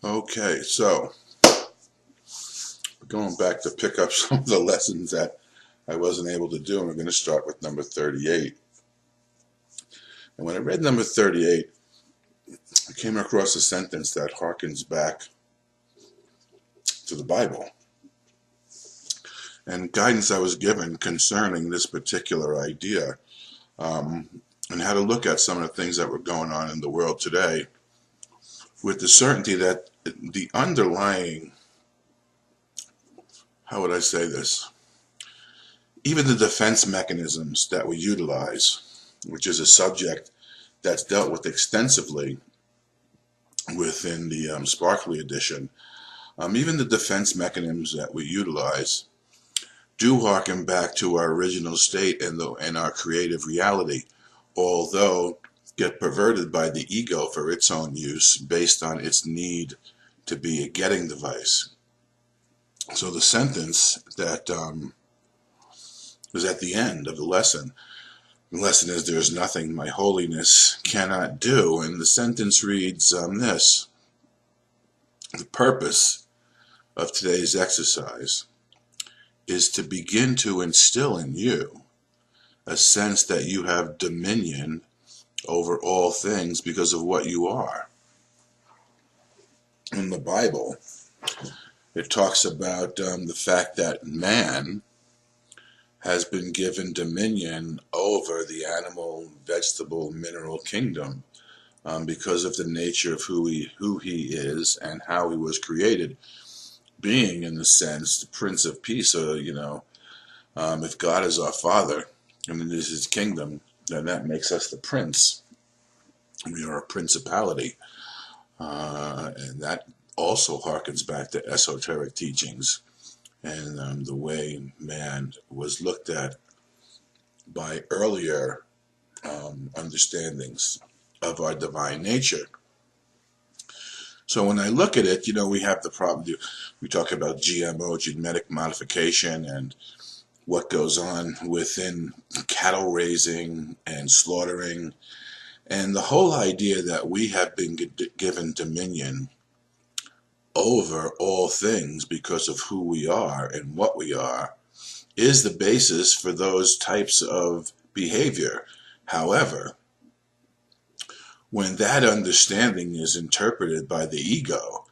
Okay, so going back to pick up some of the lessons that I wasn't able to do, and we're going to start with number 38. And when I read number 38, I came across a sentence that harkens back to the Bible and guidance I was given concerning this particular idea, and how to look at some of the things that were going on in the world today with the certainty that the underlying, how would I say this, even the defense mechanisms that we utilize, which is a subject that's dealt with extensively within the Sparkly edition, even the defense mechanisms that we utilize do harken back to our original state and our creative reality, although get perverted by the ego for its own use based on its need to be a getting device. So the sentence that was at the end of the lesson is, "There is nothing my holiness cannot do," and the sentence reads this: "The purpose of today's exercise is to begin to instill in you a sense that you have dominion over all things because of what you are." In the Bible, it talks about the fact that man has been given dominion over the animal, vegetable, mineral kingdom because of the nature of who he is and how he was created, being, in the sense, the Prince of Peace. If God is our Father and it is his kingdom, then that makes us the prince. We are a principality. And that also harkens back to esoteric teachings and the way man was looked at by earlier understandings of our divine nature. So when I look at it, we have the problem. We talk about GMO, genetic modification, and what goes on within cattle raising and slaughtering, and the whole idea that we have been given dominion over all things because of who we are and what we are is the basis for those types of behavior. However, when that understanding is interpreted by the ego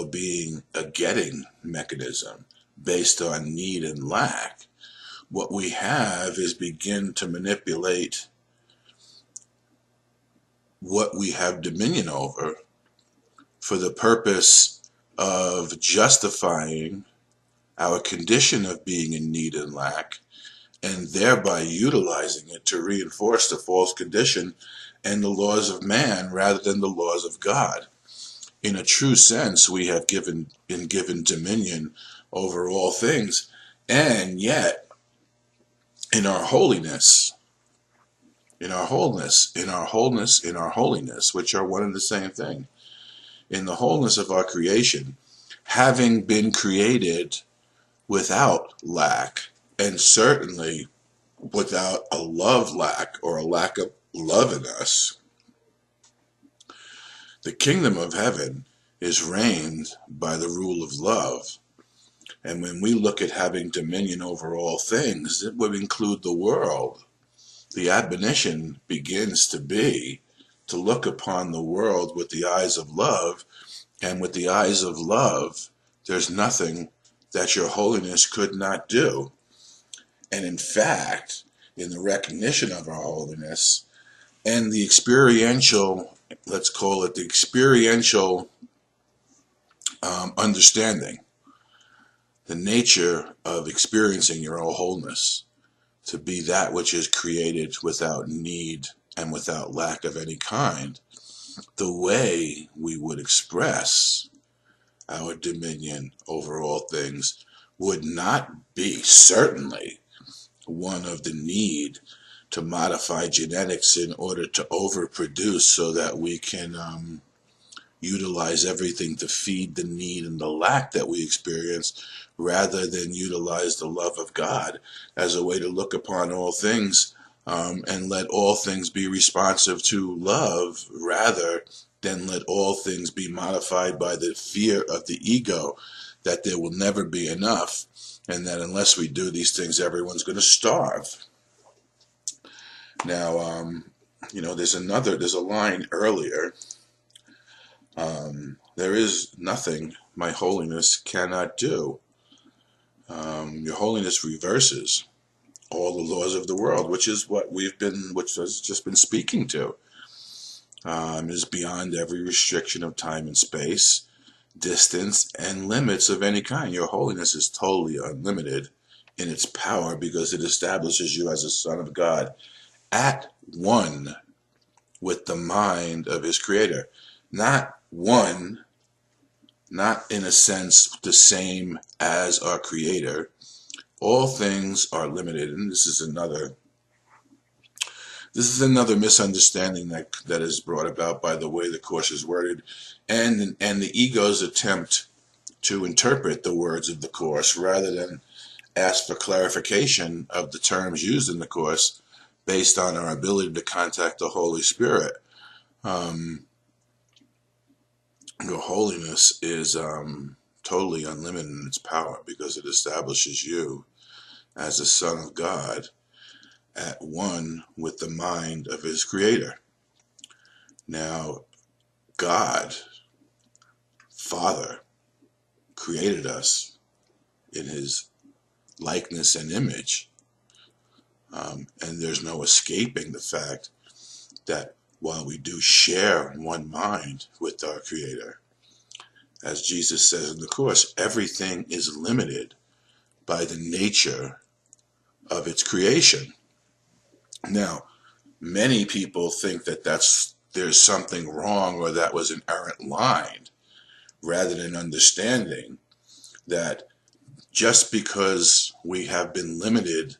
being a getting mechanism based on need and lack, what we have is begin to manipulate what we have dominion over for the purpose of justifying our condition of being in need and lack, and thereby utilizing it to reinforce the false condition and the laws of man rather than the laws of God. In a true sense, we have been given dominion over all things, and yet in our holiness, which are one and the same thing, in the wholeness of our creation, having been created without lack, and certainly without a love lack or a lack of love in us, the kingdom of heaven is reigned by the rule of love. And when we look at having dominion over all things, it would include the world. The admonition begins to be to look upon the world with the eyes of love, and with the eyes of love, there's nothing that your holiness could not do. And in fact, in the recognition of our holiness and the experiential, let's call it the experiential understanding, the nature of experiencing your own wholeness to be that which is created without need and without lack of any kind, the way we would express our dominion over all things would not be certainly one of the need to modify genetics in order to overproduce so that we can utilize everything to feed the need and the lack that we experience, rather than utilize the love of God as a way to look upon all things and let all things be responsive to love rather then let all things be modified by the fear of the ego that there will never be enough, and that unless we do these things, everyone's going to starve. Now, there's a line earlier. There is nothing my holiness cannot do. Your holiness reverses all the laws of the world, which is which has just been speaking to. Is beyond every restriction of time and space, distance, and limits of any kind. Your holiness is totally unlimited in its power because it establishes you as a son of God at one with the mind of his creator. Not one, not in a sense the same as our creator. All things are limited, and this is another misunderstanding that is brought about by the way the Course is worded, and the ego's attempt to interpret the words of the Course rather than ask for clarification of the terms used in the Course based on our ability to contact the Holy Spirit. Your holiness is totally unlimited in its power because it establishes you as a son of God at one with the mind of his creator. Now, God, Father, created us in his likeness and image. And there's no escaping the fact that while we do share one mind with our creator, as Jesus says in the Course, everything is limited by the nature of its creation. Now, many people think that there's something wrong or that was an errant line, rather than understanding that just because we have been limited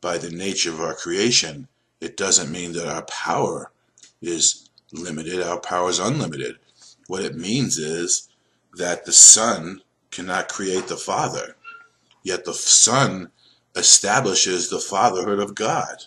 by the nature of our creation, it doesn't mean that our power is limited. Our power is unlimited. What it means is that the Son cannot create the Father, yet the Son establishes the fatherhood of God.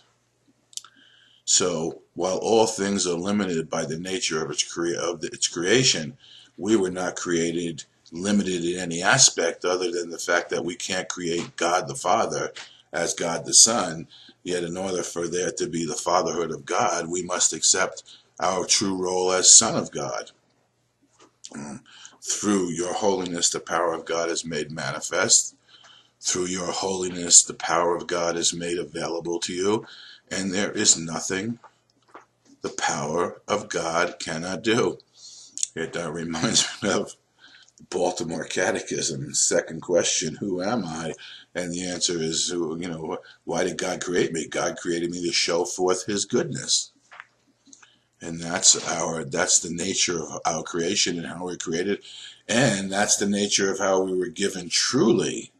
So while all things are limited by the nature of its creation, we were not created limited in any aspect other than the fact that we can't create God the Father as God the Son. Yet in order for there to be the fatherhood of God, we must accept our true role as Son of God. Through your holiness, the power of God is made manifest. Through your holiness, the power of God is made available to you, and there is nothing the power of God cannot do. It reminds me of the Baltimore Catechism, second question, who am I? And the answer is, why did God create me? God created me to show forth his goodness. And that's the nature of our creation and how we're created. And that's the nature of how we were given truly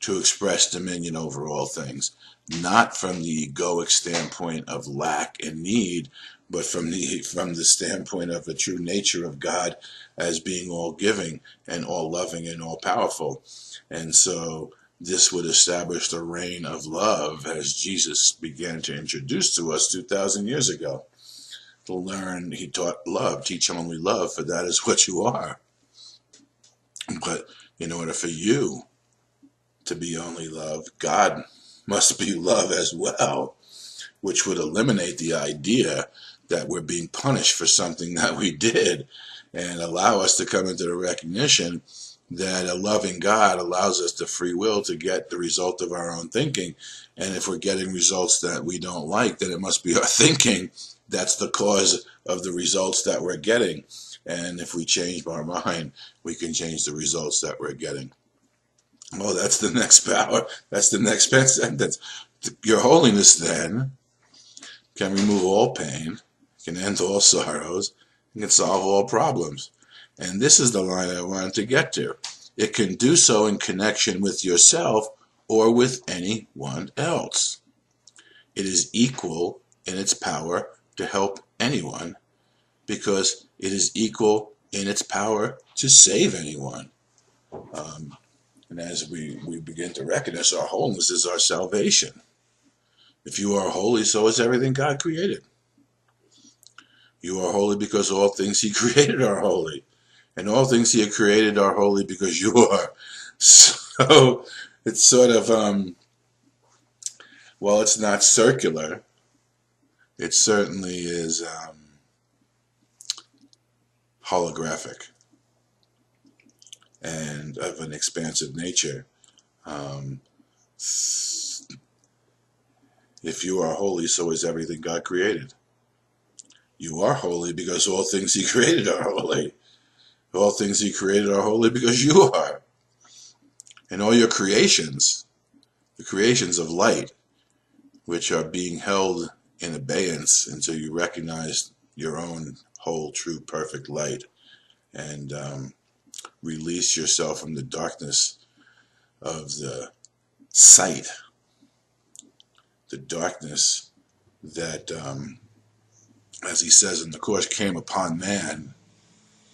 to express dominion over all things, not from the egoic standpoint of lack and need, but from the standpoint of the true nature of God as being all giving and all loving and all powerful. And so this would establish the reign of love as Jesus began to introduce to us 2,000 years ago. To learn, he taught love, teach only love, for that is what you are. But in order for you to be only love, God must be love as well, which would eliminate the idea that we're being punished for something that we did and allow us to come into the recognition that a loving God allows us the free will to get the result of our own thinking. And if we're getting results that we don't like, then it must be our thinking that's the cause of the results that we're getting. And if we change our mind, we can change the results that we're getting. Oh, that's the next power. That's the next sentence. Your holiness then can remove all pain, can end all sorrows, and can solve all problems. And this is the line I wanted to get to. It can do so in connection with yourself or with anyone else. It is equal in its power to help anyone because it is equal in its power to save anyone. And as we begin to recognize our holiness is our salvation. If you are holy, so is everything God created. You are holy because all things he created are holy. And all things he created are holy because you are. So it's sort of, well, it's not circular. It certainly is holographic and of an expansive nature. Um, if you are holy, so is everything God created. You are holy because all things he created are holy. All things he created are holy because you are. And all your creations, the creations of light, which are being held in abeyance until you recognize your own whole, true, perfect light and release yourself from the darkness of the sight, the darkness that, as he says in the Course, came upon man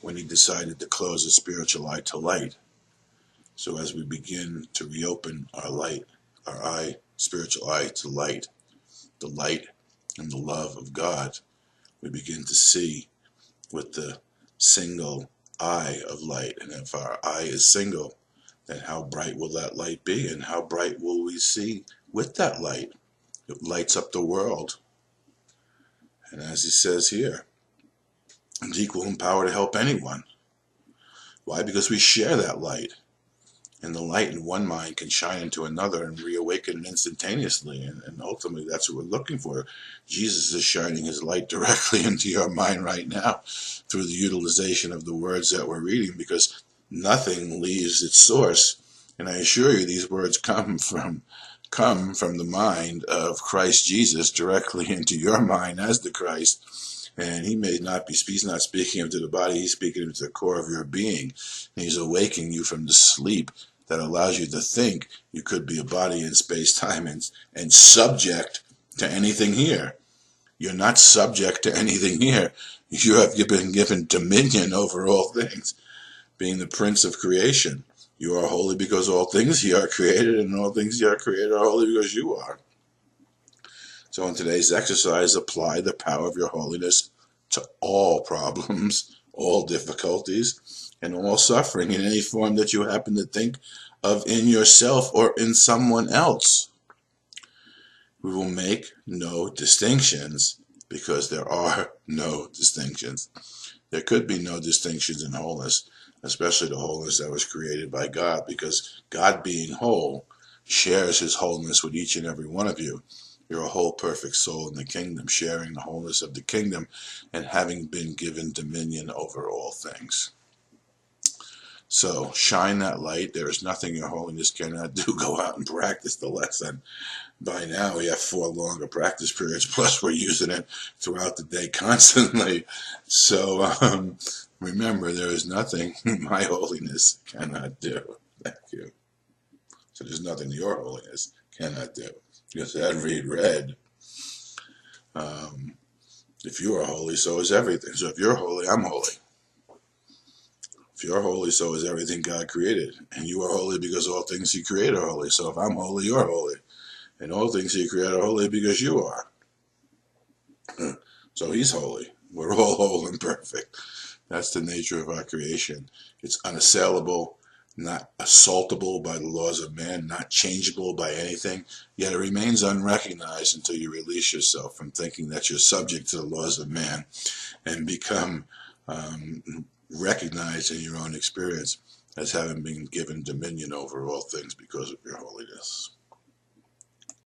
when he decided to close his spiritual eye to light. So as we begin to reopen our spiritual eye to light, the light and the love of God, we begin to see with the single eye of light. And if our eye is single, then how bright will that light be? And how bright will we see with that light? It lights up the world. And as he says here, it's equal in power to help anyone. Why? Because we share that light. And the light in one mind can shine into another and reawaken instantaneously. And ultimately, that's what we're looking for. Jesus is shining his light directly into your mind right now through the utilization of the words that we're reading, because nothing leaves its source. And I assure you, these words come from the mind of Christ Jesus directly into your mind as the Christ. And he's not speaking into the body, he's speaking into the core of your being. And he's awakening you from the sleep that allows you to think you could be a body in space-time and subject to anything here. You're not subject to anything here. You've been given dominion over all things, being the Prince of creation. You are holy because all things here are created, and all things here are created are holy because you are. So in today's exercise, apply the power of your holiness to all problems, all difficulties, and all suffering in any form that you happen to think of in yourself or in someone else. We will make no distinctions because there are no distinctions. There could be no distinctions in wholeness, especially the wholeness that was created by God, because God, being whole, shares his wholeness with each and every one of you. You're a whole perfect soul in the kingdom, sharing the wholeness of the kingdom and having been given dominion over all things. So shine that light. There is nothing your holiness cannot do. Go out and practice the lesson. By now we have 4 longer practice periods, plus we're using it throughout the day constantly. So remember, there is nothing my holiness cannot do. Thank you. So there's nothing your holiness cannot do. Because that read, if you are holy, so is everything. So if you're holy, I'm holy. If you're holy, so is everything God created. And you are holy because all things he created are holy. So if I'm holy, you're holy. And all things he created are holy because you are. So he's holy. We're all whole and perfect. That's the nature of our creation. It's unassailable, not assaultable by the laws of man, not changeable by anything, yet it remains unrecognized until you release yourself from thinking that you're subject to the laws of man and become recognized in your own experience as having been given dominion over all things because of your holiness.